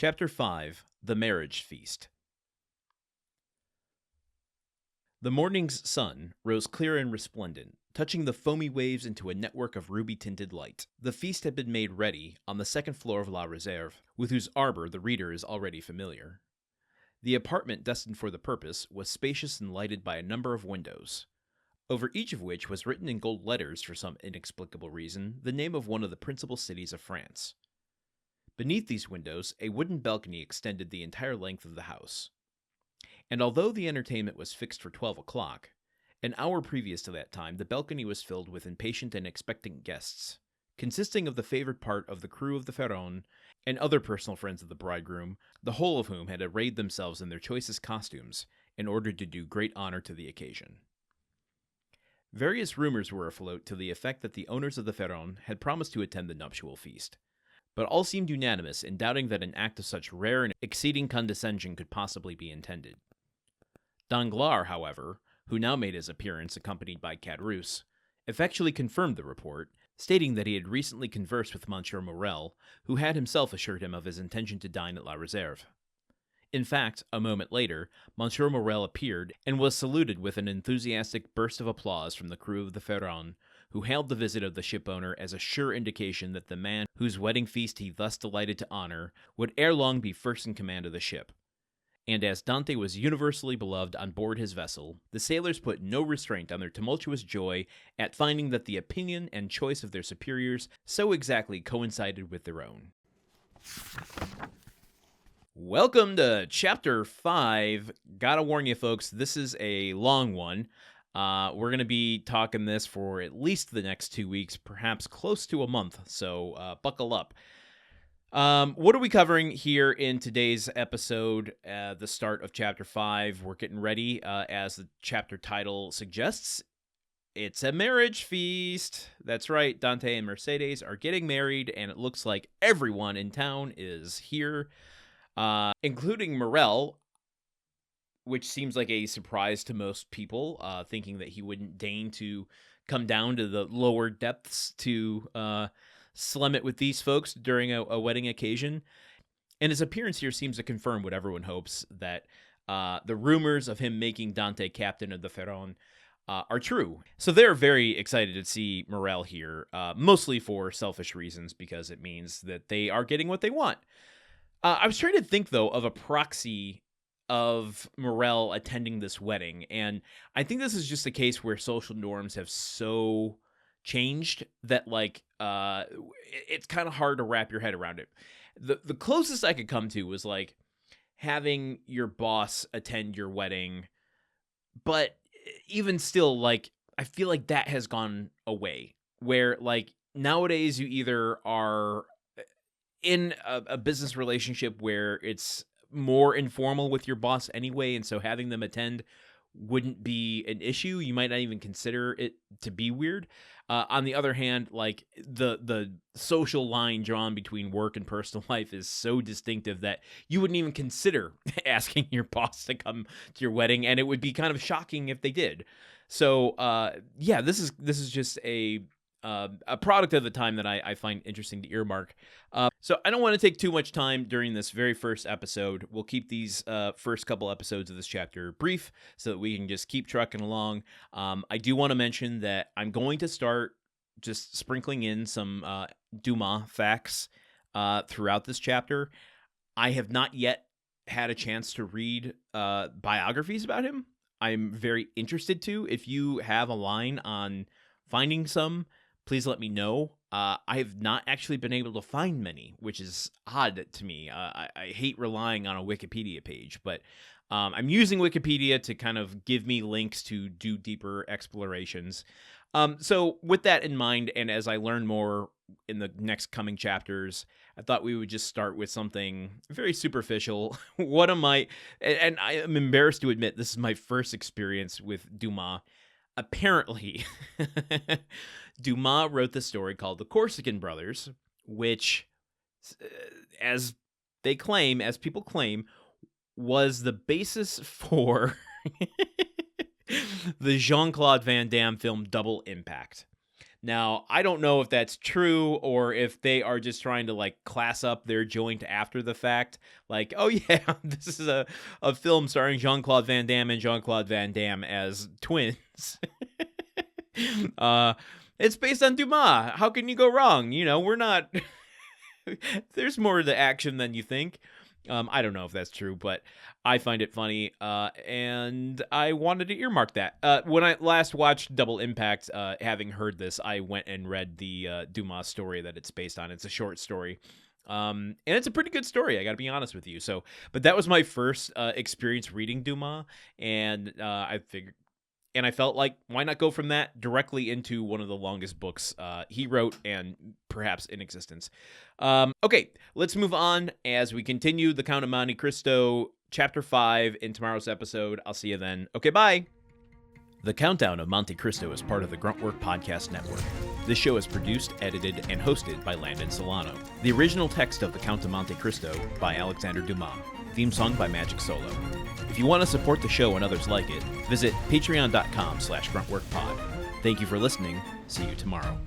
Chapter 5 The Marriage Feast. The morning's sun rose clear and resplendent, touching the foamy waves into a network of ruby-tinted light. The feast had been made ready on the second floor of La Réserve, with whose arbor the reader is already familiar. The apartment destined for the purpose was spacious and lighted by a number of windows, over each of which was written in gold letters for some inexplicable reason the name of one of the principal cities of France. Beneath these windows, a wooden balcony extended the entire length of the house. And although the entertainment was fixed for 12 o'clock, an hour previous to that time the balcony was filled with impatient and expectant guests, consisting of the favored part of the crew of the Pharaon and other personal friends of the bridegroom, the whole of whom had arrayed themselves in their choicest costumes in order to do great honor to the occasion. Various rumors were afloat to the effect that the owners of the Pharaon had promised to attend the nuptial feast, but all seemed unanimous in doubting that an act of such rare and exceeding condescension could possibly be intended. Danglars, however, who now made his appearance accompanied by Caderousse, effectually confirmed the report, stating that he had recently conversed with Monsieur Morrel, who had himself assured him of his intention to dine at La Réserve. In fact, a moment later, Monsieur Morrel appeared and was saluted with an enthusiastic burst of applause from the crew of the Pharaon, who hailed the visit of the shipowner as a sure indication that the man whose wedding feast he thus delighted to honor would ere long be first in command of the ship. And as Dante was universally beloved on board his vessel, the sailors put no restraint on their tumultuous joy at finding that the opinion and choice of their superiors so exactly coincided with their own. Welcome to Chapter 5. Gotta warn you folks, this is a long one. We're going to be talking this for at least the next 2 weeks, perhaps close to a month, so buckle up. What are we covering here in today's episode, the start of Chapter 5? We're getting ready, as the chapter title suggests. It's a marriage feast. That's right, Dante and Mercedes are getting married, and it looks like everyone in town is here, including Morrel, which seems like a surprise to most people, thinking that he wouldn't deign to come down to the lower depths to slum it with these folks during a wedding occasion. And his appearance here seems to confirm what everyone hopes, that the rumors of him making Dante captain of the Pharaon are true. So they're very excited to see Morrel here, mostly for selfish reasons, because it means that they are getting what they want. I was trying to think, though, of a proxy of Morrel attending this wedding, and I think this is just a case where social norms have so changed that, like, it's kind of hard to wrap your head around it. The closest I could come to was, like, having your boss attend your wedding, but even still, like, I feel like that has gone away, where, like, nowadays you either are in a business relationship where it's more informal with your boss anyway, and so having them attend wouldn't be an issue. You might not even consider it to be weird. On the other hand, like, the social line drawn between work and personal life is so distinctive that you wouldn't even consider asking your boss to come to your wedding, and it would be kind of shocking if they did. So, yeah, this is just a product of the time that I find interesting to earmark. So I don't want to take too much time during this very first episode. We'll keep these first couple episodes of this chapter brief so that we can just keep trucking along. I do want to mention that I'm going to start just sprinkling in some Dumas facts throughout this chapter. I have not yet had a chance to read biographies about him. I'm very interested to. If you have a line on finding some, please let me know. I have not actually been able to find many, which is odd to me. I hate relying on a Wikipedia page, but I'm using Wikipedia to kind of give me links to do deeper explorations. So with that in mind, and as I learn more in the next coming chapters, I thought we would just start with something very superficial. What am I, and I am embarrassed to admit, this is my first experience with Dumas. Apparently, Dumas wrote this story called The Corsican Brothers, which, as people claim, was the basis for the Jean-Claude Van Damme film Double Impact. Now, I don't know if that's true or if they are just trying to like class up their joint after the fact. Like, oh yeah, this is a film starring Jean-Claude Van Damme and Jean-Claude Van Damme as twins. It's based on Dumas. How can you go wrong? You know, we're not... There's more to the action than you think. I don't know if that's true, but I find it funny, and I wanted to earmark that. When I last watched Double Impact, having heard this, I went and read the Dumas story that it's based on. It's a short story, and it's a pretty good story, I gotta be honest with you. So, but that was my first experience reading Dumas, and I figured... And I felt like, why not go from that directly into one of the longest books he wrote and perhaps in existence. Okay, let's move on as we continue The Count of Monte Cristo, Chapter 5 in tomorrow's episode. I'll see you then. Okay, bye. The Countdown of Monte Cristo is part of the Gruntwork Podcast Network. This show is produced, edited, and hosted by Landon Solano. The original text of The Count of Monte Cristo by Alexander Dumas. Theme song by Magic Solo. If you want to support the show and others like it, visit patreon.com/gruntworkpod. Thank you for listening. See you tomorrow.